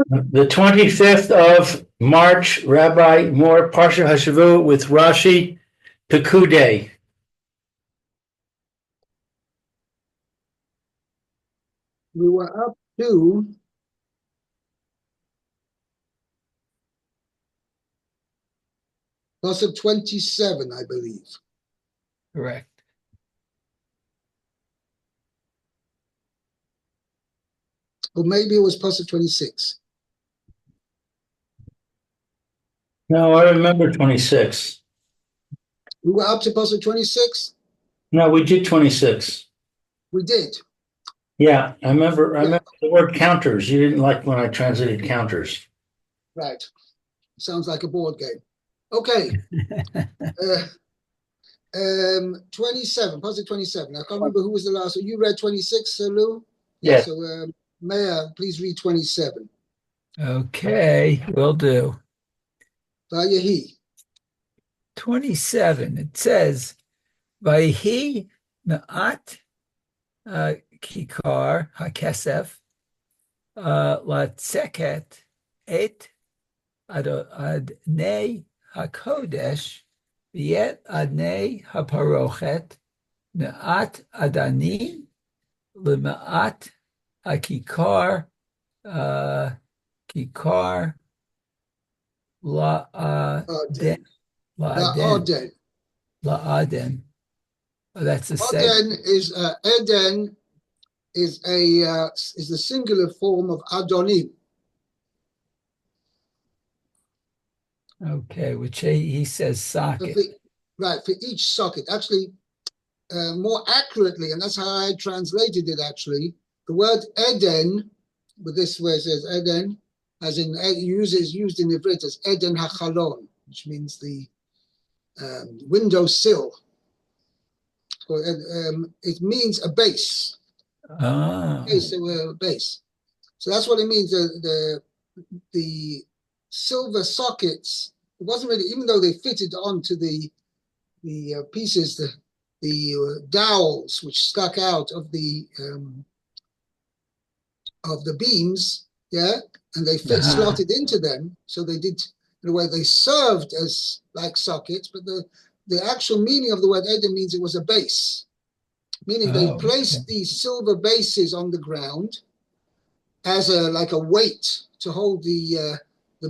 The 25th of March, Rabbi Moore, Parsha Hashavua with Rashi, Pikudei. We were up to Pasuk 27, I believe. Correct. Or maybe it was Pasuk 26. No, I remember 26. We were up to Pasuk 26? No, we did 26. We did. Yeah, I remember the word counters. You didn't like when I translated counters. Right. Sounds like a board game. Okay. 27, Pasuk 27. I can't remember who was the last one. You read 26, Lou? Yeah, Yes. so Maya, please read 27. Okay, will do. Vayahi. 27, it says, Vayhi Ma'at Kikar HaKesef Latzeket Et Adnei HaKodesh Viet Adnei HaParochet Na'at Adani Lema'at HaKikar Kikar La'aden La'aden. La'aden. Oh, that's the same. Aden is Eden is the singular form of Adonim. Okay, which he says socket. For each socket. Actually, more accurately, and that's how I translated it actually, the word Eden, with this where it says Eden, as in used in Ivrit as Eden HaChalon, which means the window sill. So, it means a base. Base. So that's what it means. The silver sockets. It wasn't really, even though they fitted onto the pieces, the dowels which stuck out of the beams, and they slotted into them. So they did, in a way, they served as like sockets, but the actual meaning of the word Eden means it was a base, meaning they placed these silver bases on the ground as like a weight to hold the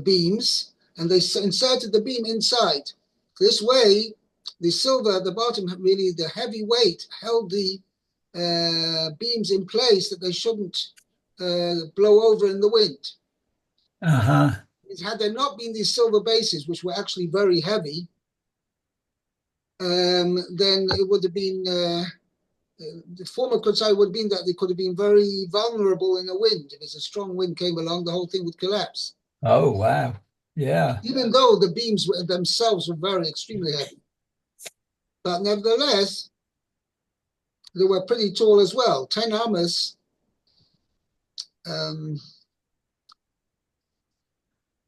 beams, and they inserted the beam inside. This way, the silver at the bottom, really the heavy weight, held the beams in place that they shouldn't blow over in the wind. Had there not been these silver bases, which were actually very heavy, then it would have been the form of Kutzai would have been that they could have been very vulnerable in the wind. If a strong wind came along, the whole thing would collapse. Oh, wow. Yeah. Even though the beams themselves were very extremely heavy. But nevertheless, they were pretty tall as well. 10 amas,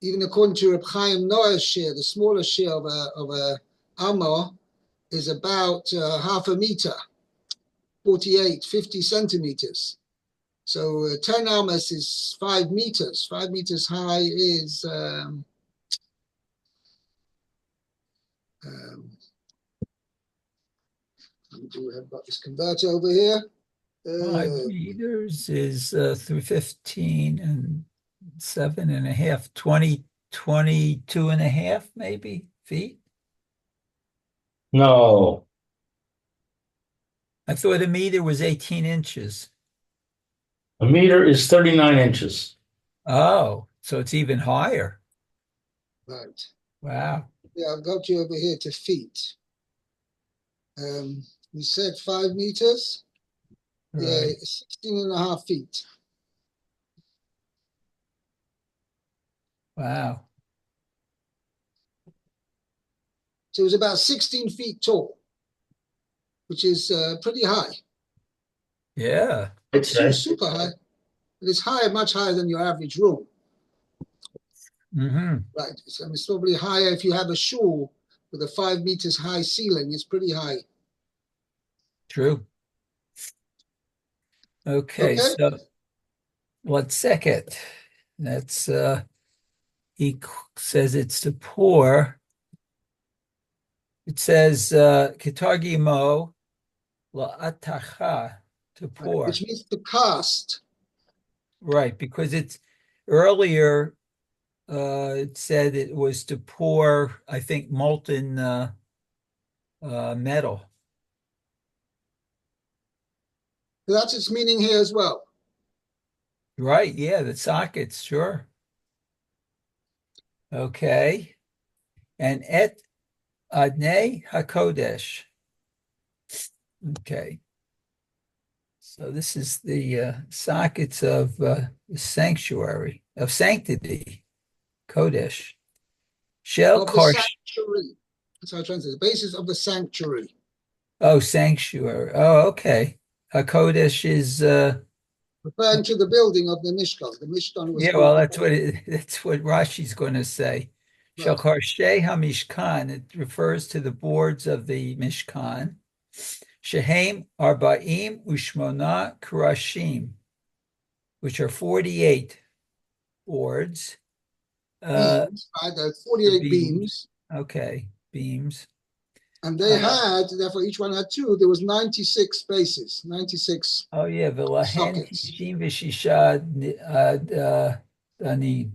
even according to Reb Chaim Noah's share, the smallest share of a amma is about half a meter, 50 centimeters. So 10 amas is 5 meters. 5 meters high is I've got this converter over here. 5 meters is 315 and 7.5, 22.5 maybe feet. No. I thought a meter was 18 inches. A meter is 39 inches. Oh, so it's even higher. Right. Wow. Yeah, I've got you over here to feet. You said 5 meters? Right. Yeah, 16.5 feet. Wow. So it was about 16 feet tall, which is pretty high. Yeah. It's super high. It is higher, much higher than your average room. Right. So it's probably higher if you have a shul with a 5 meters high ceiling. It's pretty high. True. Okay. So let's second. That's he says it's to pour. It says kitargimo la'atacha, to right, which pour. means to cast. Right, because it's earlier it said it was to pour, I think, molten metal. So that's its meaning here as well. Right, yeah, the sockets, sure. Okay. And et adnei hakodesh. Okay. So this is the sockets of the sanctuary, of sanctity, kodesh. Shel Of the karsh. sanctuary. That's how I translate it. The basis of the sanctuary. Oh, sanctuary. Oh, okay. Hakodesh is Referring to the building of the Mishkan. The Mishkan was yeah, built. well, that's what Rashi's going to say. Right. Shel karshei hamishkan. It refers to the boards of the Mishkan. Shehem arba'im ushmona krashim, which are 48 boards. Beams, right? There are The 48 beams. beams. Okay, beams. And they had, therefore each one had two. There was 96 spaces, 96 Oh yeah, v'lahen sockets. tishim v'shisha danim.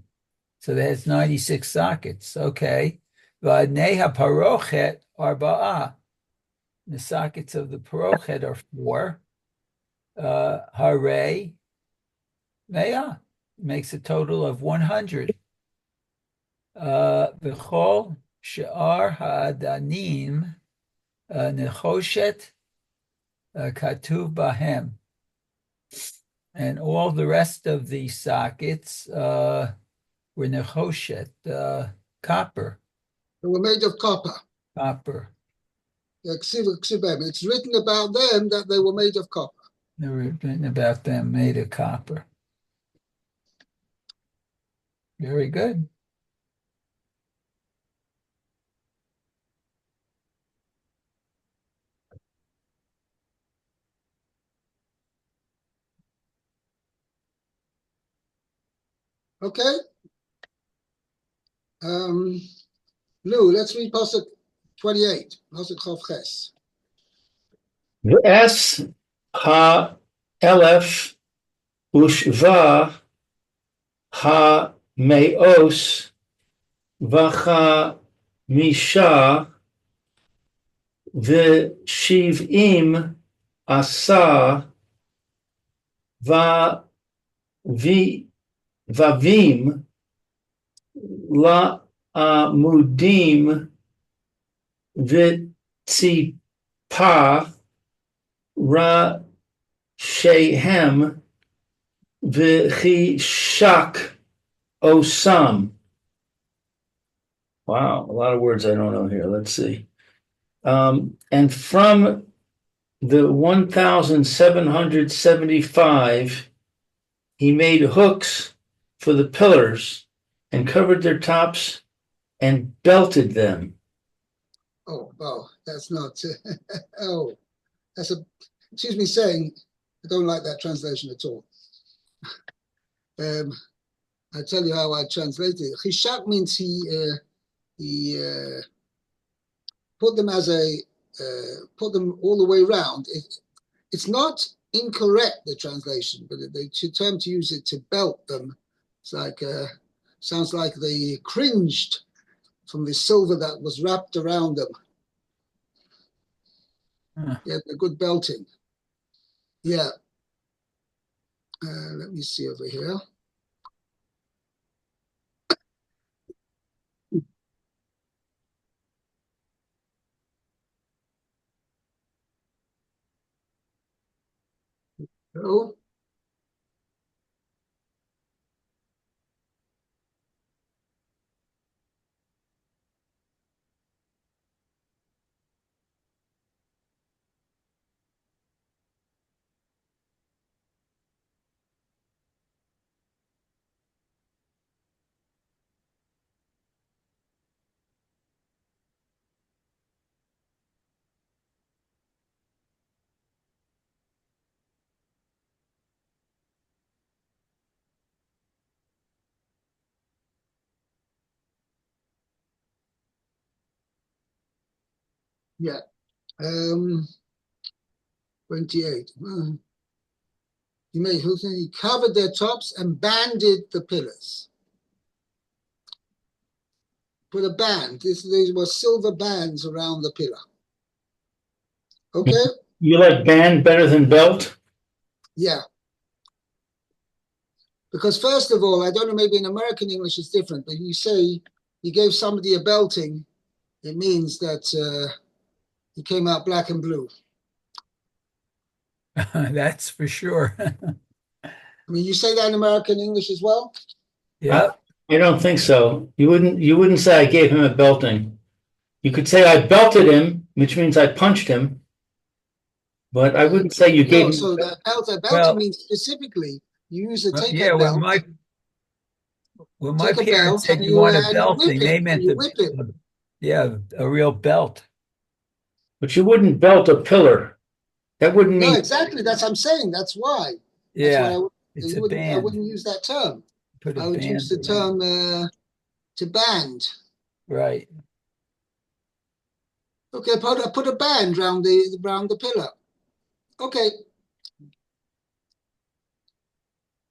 So that's 96 sockets. Okay. V'adnei haparochet arba'ah. The sockets of the parochet are 4. Hare me'ah makes a total of 100. V'chol she'ar ha'adanim nechoshet katuv bahem. And all the rest of the sockets were nechoshet, copper, They were made of copper. copper. It's written about them that they were made of copper. They were written about them, made of copper. Very good. Okay? Lou, let's read Pasuk 28, Pasuk Chav Ches. V'es ha'elef ushva ha'meos v'chamisha v'shiv'im asa v'vim la'amudim v'tzipa Rashehem v'chishak osam. Wow, a lot of words I don't know here. Let's see. And from the 1,775, he made hooks for the pillars and covered their tops and belted them. Oh, wow, that's not, oh, that's a, excuse me saying, I don't like that translation at all. I tell you how I translate it. Chishak means he put them as put them all the way around. It's not incorrect, the translation, but the term to use it to belt them, it's like, sounds like they cringed from the silver that was wrapped around them. Yeah, a good belting. Yeah. Let me see over here. Oh, Yeah. 28. He covered their tops and banded the pillars. Put a band. These were silver bands around the pillar. Okay? You like band better than belt? Yeah. Because first of all, I don't know, maybe in American English it's different, but you say you gave somebody a belting, it means that he came out black and blue. That's for sure. I mean, you say that in American English as well? Yeah. I don't think so. You wouldn't say I gave him a belting. You could say I belted him, which means I punched him, but I wouldn't say you gave No, him. so the belting Well, means specifically you use a take yeah, a when belt, my take a parents belt, said and you you want a and you whip belting, they him, and meant you whip him. yeah, a real belt. But you wouldn't belt a pillar. That wouldn't No, mean. exactly. That's what I'm saying. That's why. That's why Yeah, it's a I band. wouldn't use that term. Put a I would use band the around. term to band. Right. Okay, put a band around the pillar. Okay.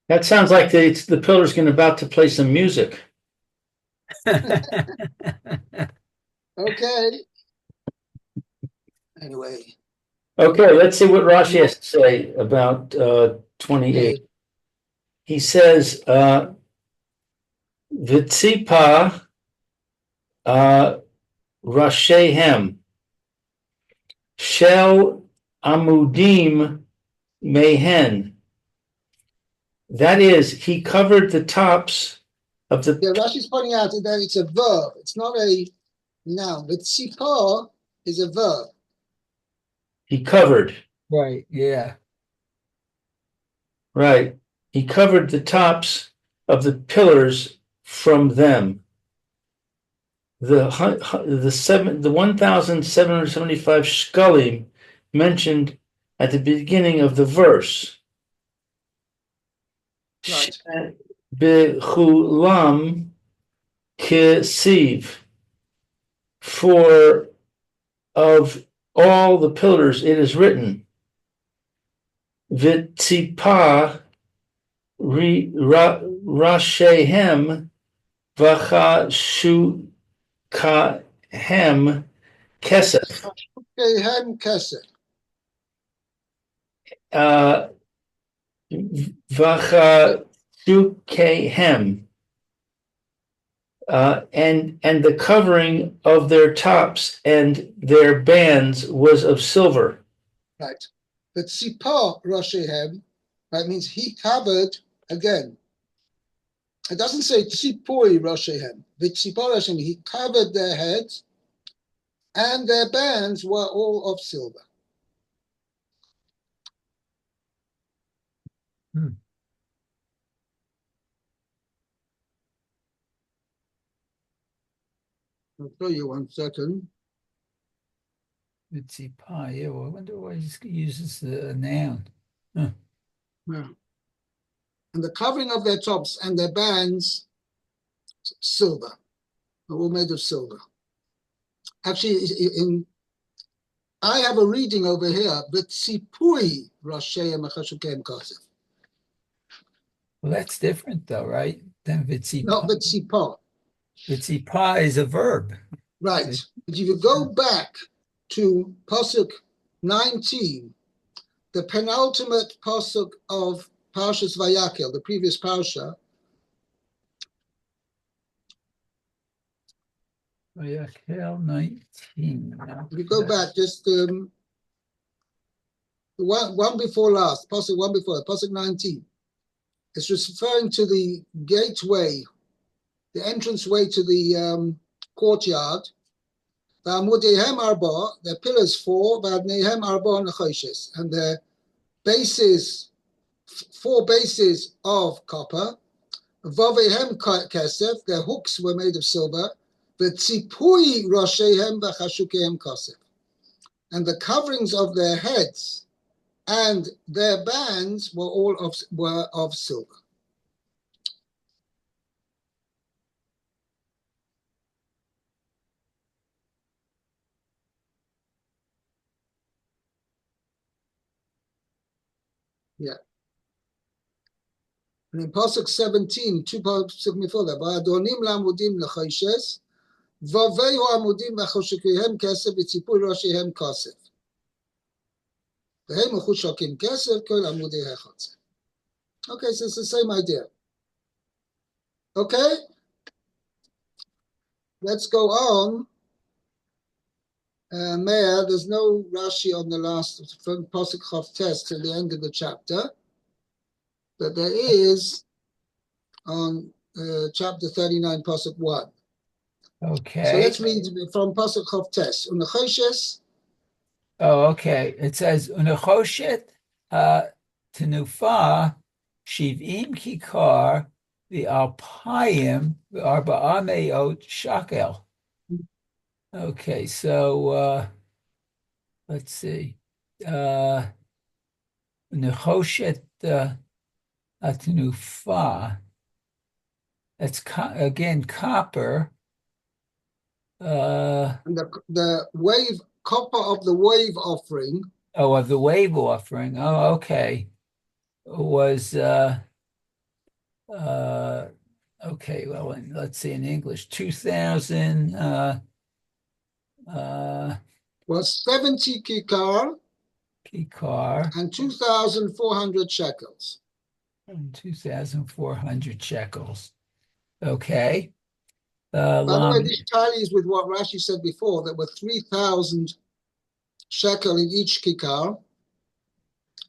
That sounds like the pillar's about to play some music. Okay. Anyway. Okay, let's see what Rashi has to say about 28. Okay. He says, Vitzipa Rashehem Shel Amudim Mehen. That is, he covered the tops of Yeah, the. Rashi's pointing out that it's a verb. It's not a noun. But sipar is a verb. He covered, Right. Yeah. right. He covered the tops of the pillars from them. The 1,775 shkalim mentioned at the beginning of the verse. Right. Bechulam kesiv, for of all the pillars it is written, Vitzipa rashehem vachashukahem kesef. Okay, Ham Kesef. Vachashukahem. And the covering of their tops and their bands was of silver. Right. But sipar Rashehem, that means he covered again. It doesn't say tzipui Rashehem. But sipar Rashehem, he covered their heads, and their bands were all of silver. Hmm. I'll show you 1 second. Let's see, pie. Yeah, well, I wonder why he uses a noun. Huh. Yeah. And the covering of their tops and their bands, silver. They're all made of silver. Actually, I have a reading over here, V'tzipui Rashehem Achashukem Kasef. Well, that's different though, right? Than Not Vitsipa. V'tzipah. Vitsipa is a verb. Right. But if you go back to Pasuk 19, the penultimate Pasuk of Parshas Vayakel, the previous Parsha, Vayakel 19. if you go back just one before last, Pasuk one before, Pasuk 19, it's referring to the gateway, the entranceway to the courtyard. V'amudehem arba, their pillars 4, v'adnehem arba nechoshes, and their bases, 4 bases of copper. V'avehem kesef, their hooks were made of silver. V'tzipui roshehem v'chashukehem kasef, and the coverings of their heads and their bands were all of silver. And in Pasuk 17, two Pasuk before that, Va'adonim la'amudim l'chayshes, v'avehu amudim v'choshekihem kesef v'tzipui roshihem kasef. V'hem uchushakim kesef kol amudei hechotze. Okay, so it's the same idea. Okay? Let's go on. Meir, there's no Rashi on the last from Pasuk Chav Tes till the end of the chapter, but there is on chapter 39, Pasuk 1. Okay. So let's read from Pasuk Chav Tes. Unachoshes. Oh, okay. It says, Unachoshet tenufa shiv'im kikar v'alpayim v'arba'a me'ot shakel. Okay, so let's see. Nechoshet Atnufa. That's again copper. And the wave copper of the wave offering. Oh, of the wave offering. Oh, okay. Was okay. Well, let's see in English. 2,000. Was 70 kikar and 2,400 shekels. And 2,400 shekels. Okay. By the way, this tallies with what Rashi said before. There were 3,000 shekel in each kikar,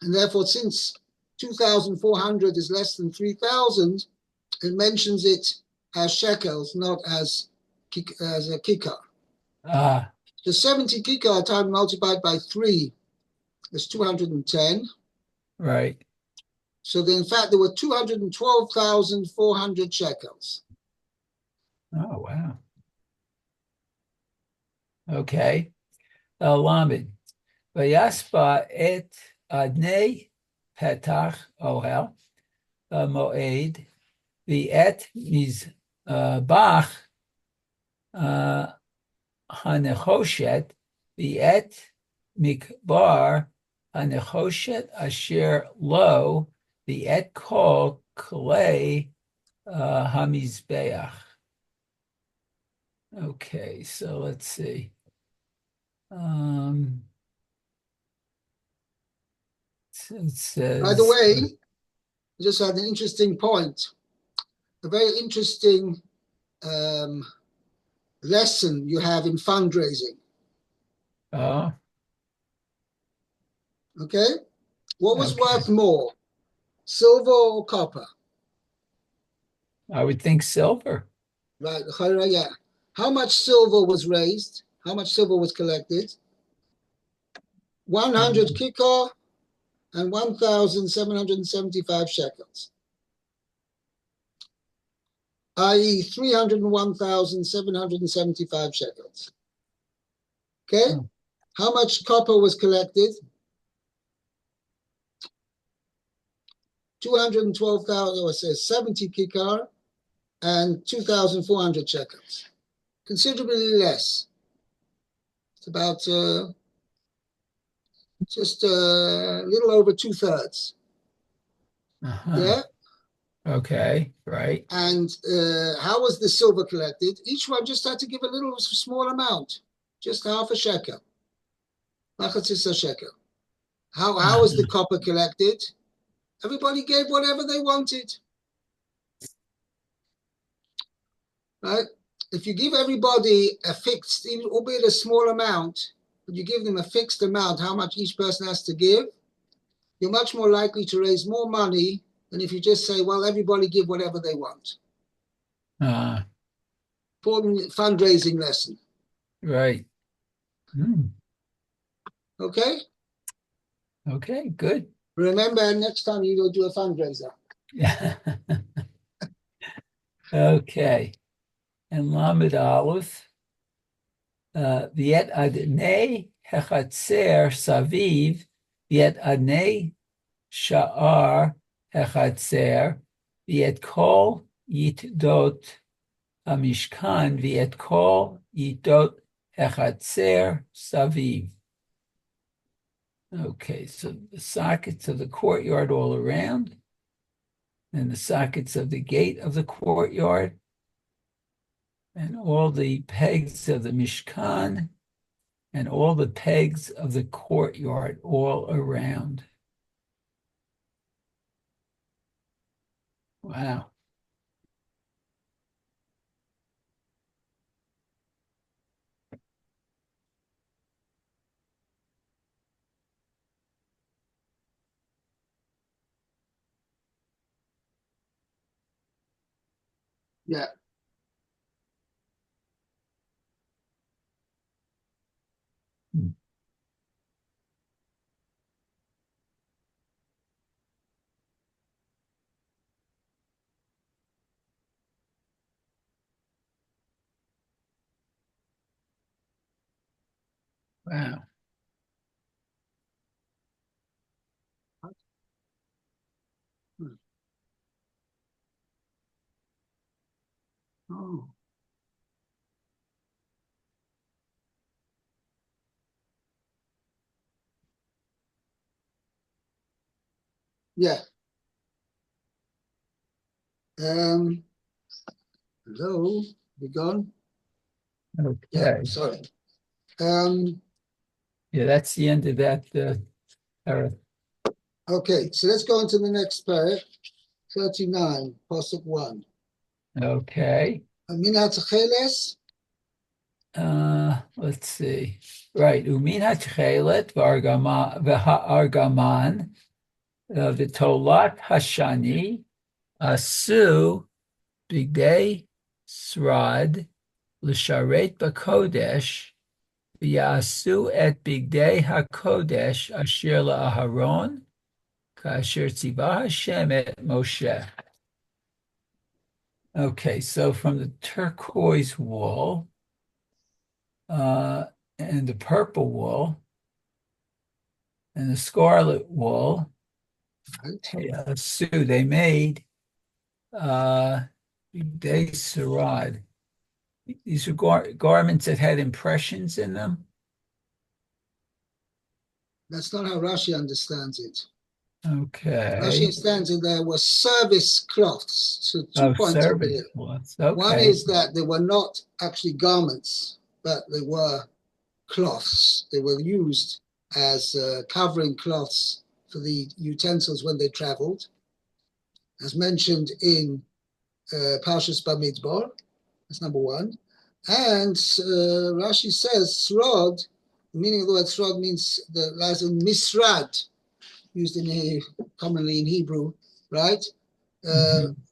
and therefore, since 2,400 is less than 3,000, it mentions it as shekels, not as a kikar. The 70 kikar time multiplied by 3 is 210. Right. So then, in fact, there were 212,400 shekels. Oh, wow. Okay. Lamed. Vayaspa et adnei petach ohel moed v'et mizbach hanechoshet v'et mikbar hanechoshet asher lo v'et kol klei hamizbeach. Okay, so let's see. It says, by the way, I just had an interesting point, a very interesting lesson you have in fundraising. Oh. Okay? What was worth more, silver or copper? I would think silver. Right, yeah. How much silver was raised? How much silver was collected? 100 kikar and 1,775 shekels, i.e. 301,775 shekels. Okay? How much copper was collected? 212,000, or it says 70 kikar and 2,400 shekels. Considerably less. It's about just a little over 2/3. Yeah? Okay, right. And how was the silver collected? Each one just had to give a little small amount, just half a shekel. Machatzis shekel. How was the copper collected? Everybody gave whatever they wanted. Right? If you give everybody a fixed, albeit a small amount, but you give them a fixed amount, how much each person has to give, you're much more likely to raise more money than if you just say, well, everybody give whatever they want. Important fundraising lesson. Right. Okay? Okay, good. Remember, next time you go do a fundraiser. Okay. And Lamed Aleph, Viet adnei hechatzer saviv, Viet adnei sha'ar hechatzer, Viet kol yitdot hamishkan, Viet kol yitdot hechatzer saviv. Okay, so the sockets of the courtyard all around, and the sockets of the gate of the courtyard, and all the pegs of the Mishkan, and all the pegs of the courtyard all around. Wow. Yeah. Wow. Hmm. Oh. Yeah. Hello, you gone? Yeah, Okay. sorry. Yeah, that's the end of that paragraph. Okay, so let's go on to the next paragraph, 39, Pasuk 1. Okay. Min hatcheles, Let's see. Right. Umin hatchelet v'ha'argaman v'tolat hashani asu bigdei srad l'sharet b'kodesh v'yasu et bigdei hakodesh asher la'aharon ka'asher tzivah Hashem et Moshe. Okay, so from the turquoise wool and the purple wool and the scarlet wool, Sue, they made they sarad. These are garments that had impressions in them. that's not how Rashi understands it. Okay. Rashi understands that there were service cloths. So 2 points over service here. cloths. One Okay. is that they were not actually garments, but they were cloths. They were used as covering cloths for the utensils when they traveled, as mentioned in Parshas Bamidbar. That's number one. And Rashi says srod, the meaning of the word srod means the lies in misrad, used commonly in Hebrew, right?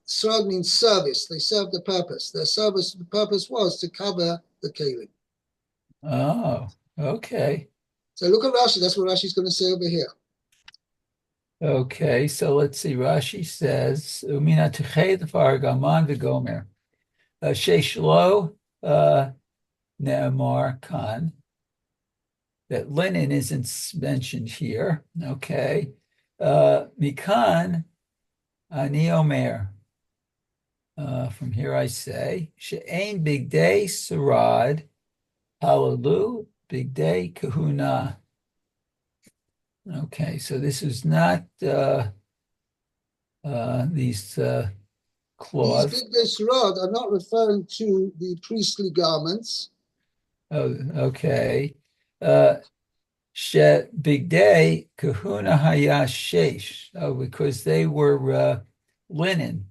Srod means service. They served the purpose. Their service, the purpose was to cover the kelim. Oh, okay. So look at Rashi. That's what Rashi's going to say over here. Okay, so let's see. Rashi says, "Umina teched v'argaman v'gomer sheish lo ne'amar kan." That linen isn't mentioned here. Okay, mikan ani omer. From here I say, she'ain bigdei sarad halalu bigdei kahuna. Okay, so this is not these cloths. These big rod are not referring to the priestly garments. Oh, okay. She bigdei kahuna haya shesh. Oh, because they were linen.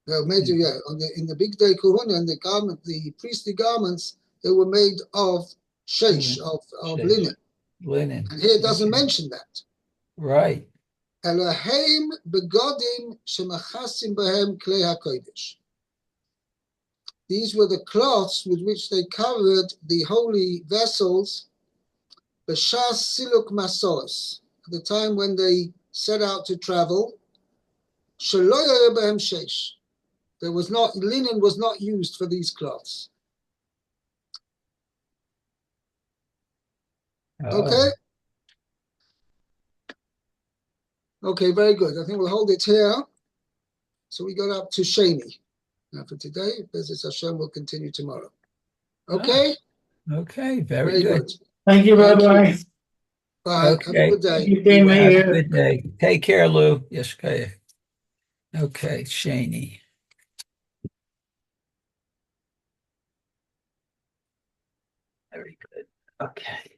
Made, yeah, in the big day kahuna and the garment, the priestly garments, they were made of sheish, of Shesh. linen. Linen. And here it doesn't mention that. Right. Eloheim begodim shemachasim behem klei hakodesh. These were the cloths with which they covered the holy vessels, b'shas siluk masos, at the time when they set out to travel. Shelo yaya behem sheish. There was not, linen was not used for these cloths. Oh. Okay? Okay, very good. I think we'll hold it here. So we got up to Sheni. Now for today, Bezos Hashem will continue tomorrow. Okay? Okay, very good. Thank you, Thank you. Rabbi. Bye. Have a Okay. good day. You came Have a here. good day. Take care, Lou. Yes, okay. Okay, Shaney. Very good. Okay.